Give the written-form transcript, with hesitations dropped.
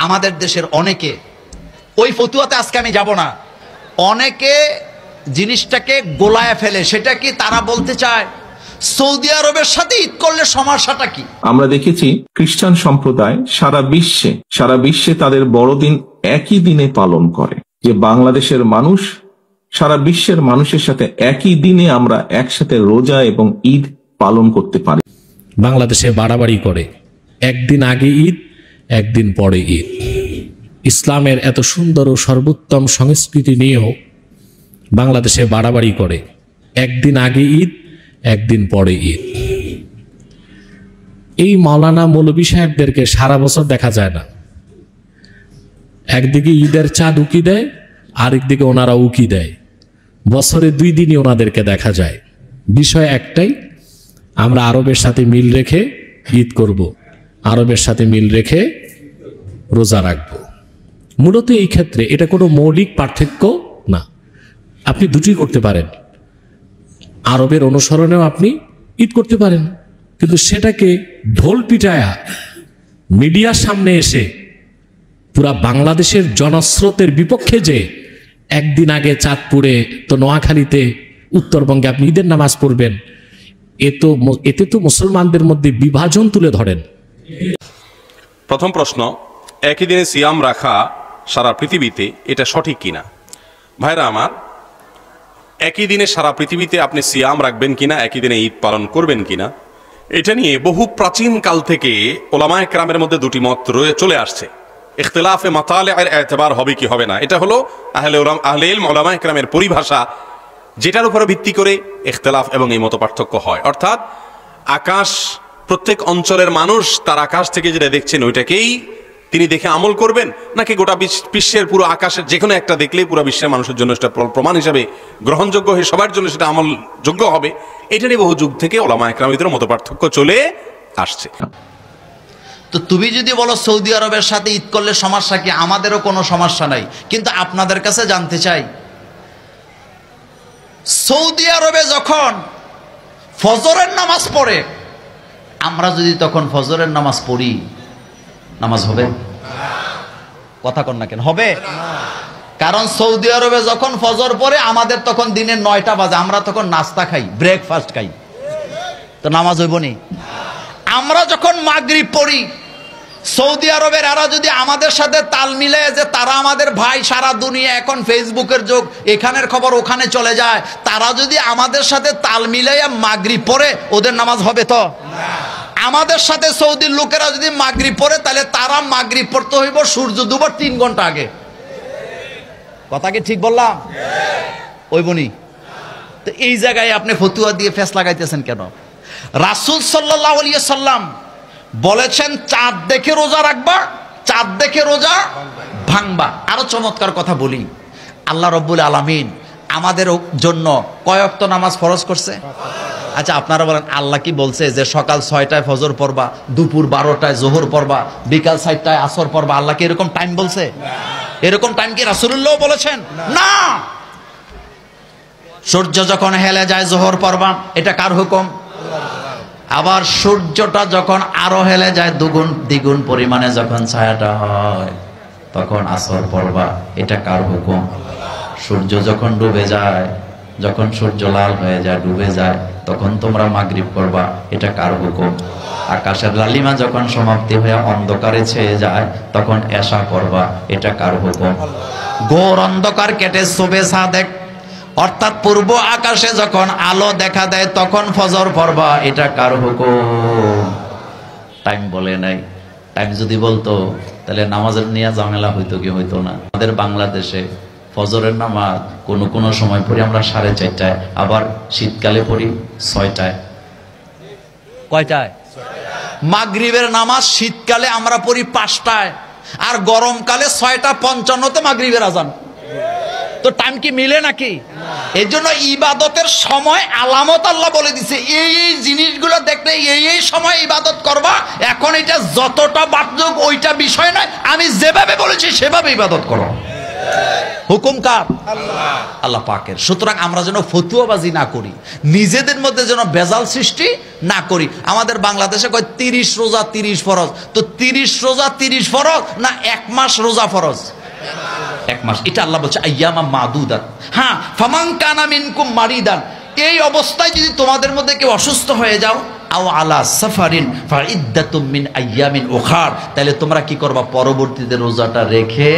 আমাদের দেশের অনেকে, ওই ফতুয়াতে আজকে আমি যাব না, অনেকে জিনিসটাকে গোলায় ফেলে। সেটা কি তারা বলতে চায় সৌদি আরবের সাথে ঈদ করলে সমস্যাটা কি? আমরা দেখেছি খ্রিস্টান সম্প্রদায় সারা বিশ্বে তাদের বড়দিন একই দিনে পালন করে। যে বাংলাদেশের মানুষ সারা বিশ্বের মানুষের সাথে একই দিনে আমরা একসাথে রোজা এবং ঈদ পালন করতে পারি। বাংলাদেশে বাড়াবাড়ি করে, একদিন আগে ঈদ একদিন পরে ঈদ। ইসলামের এত সুন্দর ও সর্বোত্তম সংস্কৃতি নিয়েও বাংলাদেশে বাড়াবাড়ি করে, একদিন আগে ঈদ একদিন পরে ঈদ। এই মাওলানা মৌলভী সাহেবদেরকে সারা বছর দেখা যায় না। একদিকে ঈদের চাঁদ উকি দেয়, আরেকদিকে ওনারা উকি দেয়। বছরে 2 দিনই ওনাদেরকে দেখা যায়। বিষয় একটাই, আমরা আরবের সাথে মিল রেখে ঈদ করব, আরবের সাথে মিল রেখে রোজা রাখব। মূলত এই ক্ষেত্রে এটা কোনো মৌলিক পার্থক্য না, আপনি দুটোই করতে পারেন। আরবের অনুসরণেও আপনি ঈদ করতে পারেন, কিন্তু সেটাকে ঢোল পিটায়া মিডিয়ার সামনে এসে পুরা বাংলাদেশের জনস্রোতের বিপক্ষে যে একদিন আগে চাঁদপুরে তো নোয়াখালীতে উত্তরবঙ্গে আপনি ঈদের নামাজ পড়বেন, এতে তো মুসলমানদের মধ্যে বিভাজন তুলে ধরেন। প্রথম প্রশ্ন, একই দিনে সিয়াম রাখা সারা পৃথিবীতে এটা সঠিক কিনা? ভাইরা আমার, একই দিনে সারা পৃথিবীতে আপনি সিয়াম রাখবেন কিনা, একই দিনে ঈদ পালন করবেন কিনা, এটা নিয়ে বহু প্রাচীন কাল থেকে ওলামায়ে কেরামের মধ্যে দুটি মত চলে আসছে। ইখতিলাফে মাতালিআর এতবার হবে কি হবে না, এটা হলো আহলে ইলম ওলামায়ে কেরামের পরিভাষা, যেটার উপরে ভিত্তি করে ইখতিলাফ এবং এই মত পার্থক্য হয়। অর্থাৎ আকাশ, প্রত্যেক অঞ্চলের মানুষ তার আকাশ থেকে যেটা দেখছেন ওইটাকেই তিনি দেখে আমল করবেন, নাকি গোটা বিশ্বের পুরো আকাশের যে কোনো একটা দেখলেই পুরো বিশ্বের মানুষের জন্য সেটা প্রমাণ হিসাবে গ্রহণযোগ্য হয়ে সবার জন্য সেটা আমলযোগ্য হবে, এটা নিয়ে বহু যুগ থেকে ওলামায়ে কেরামের মত পার্থক্য চলে আসছে। তো তুমি যদি বলো সৌদি আরবের সাথে ঈদ করলে সমস্যা কি, আমাদেরও কোনো সমস্যা নাই, কিন্তু আপনাদের কাছে জানতে চাই, সৌদি আরবে যখন ফজরের নামাজ পড়ে, আমরা যদি তখন ফজরের নামাজ পড়ি, নামাজ হবে? কথা কন না কেন, হবে? কারণ সৌদি আরবে যখন ফজর পড়ে আমাদের তখন দিনের 9টা বাজে, আমরা তখন নাস্তা খাই, ব্রেকফাস্ট খাই, তো নামাজ হইব নি? আমরা যখন মাগরিব পড়ি, সৌদি আরবের এরা যদি আমাদের সাথে তাল মিলে, যে তারা আমাদের ভাই, সারা দুনিয়া এখন ফেসবুকের যুগ, এখানের খবর ওখানে চলে যায়, তারা যদি আমাদের সাথে তাল মিলাইয়া মাগরিব পড়ে, ওদের নামাজ হবে তো? আমাদের সাথে সৌদির লোকেরা যদি মাগরিব পড়ে, তাহলে তারা মাগরিব পড়তে হইব সূর্য ডুবার 3 ঘন্টা আগে। কথা কি ঠিক বললাম? ওইবনি? তো এই জায়গায় আপনি ফতুয়া দিয়ে ফেস লাগাইতেছেন কেন? রাসূল সাল্লাল্লাহু আলাইহি সাল্লাম বলেছেন চাঁদ দেখে রোজা রাখবা, চাঁদ দেখে রোজা ভাঙবা। আরো চমৎকার কথা বলি, আল্লাহ রাব্বুল আলামিন আমাদের জন্য কয় ওয়াক্ত নামাজ ফরজ করছে? আচ্ছা আপনারা বলেন, আল্লাহ কি বলছে যে সকাল 6টায় ফজর পড়বা, দুপুর 12টায় জোহর পড়বা, বিকাল 4টায় আসর পড়বা? আল্লাহ কি এরকম টাইম বলছে? এরকম টাইম কি রাসূলুল্লাহ বলেছেন? না। সূর্য যখন হেলে যায় জোহর পড়বা, এটা কার হুকুম? আবার সূর্যটা যখন আরো হেলে যায় দ্বিগুণ পরিমাণে যখন ছায়াটা হয়, তখন আসর পড়বা, এটা কার হুকুম? সূর্য যখন ডুবে যায়, যখন সূর্য লাল হয়ে যায়, ডুবে যায়, তখন তোমরা মাগরিব পড়বা, এটা কার হুকুম? আকাশের লালিমা যখন সমাপ্তি হয়ে অন্ধকারে ছেয়ে যায়, তখন এশা পড়বা, এটা কার হুকুম? ঘোর অন্ধকার কেটে সুবে সাদেক, অর্থাৎ পূর্ব আকাশে যখন আলো দেখা দেয়, তখন ফজর পড়বা, এটা কার হুকুম? টাইম বলে নাই। টাইম যদি বলতো তাহলে নামাজের নিয়ে ঝামেলা হইতো কি হইতো না? আমাদের বাংলাদেশে ফজরের নামাজ কোনো সময় পড়ি আমরা 4:30টায়, আবার শীতকালে পড়ি 6টায়। কয়টায়? মাগরিবের নামাজ শীতকালে আমরা পড়ি 5টায়, আর গরমকালে 6:55-তে মাগরিবের আজান। তো টাইম কি মিলে নাকি? এই জন্য ইবাদতের সময় আলামত আল্লাহ বলে দিছে, এই জিনিসগুলো দেখলে এই সময় ইবাদত করবা। এখন এটা যতটা বাধ্যক ওইটা বিষয় নয়, আমি যেভাবে বলেছি সেভাবে ইবাদত করো। হুকুম কার? আল্লাহ পাকের। সুতরাং আমরা যেন ফতুয়াবাজি না করি, নিজেদের মধ্যে যেন বেজাল সৃষ্টি না করি। আমাদের বাংলাদেশে কয় 30 রোজা 30 ফরজ, তো 30 রোজা 30 ফরজ না 1 মাস রোজা ফরজ? 1 মাস। এটা আল্লাহ বলছে আইয়ামা মাদুদাত। হ্যাঁ, ফামান কানা মিনকুম মারিদান, এই অবস্থায় যদি তোমাদের মধ্যে কেউ অসুস্থ হয়ে যাও, আও আলা সাফারিন ফাইদ্দাতুম মিন আইয়ামিন উখার, তাহলে তোমরা কি করবা? পরবর্তীতে রোজাটা রেখে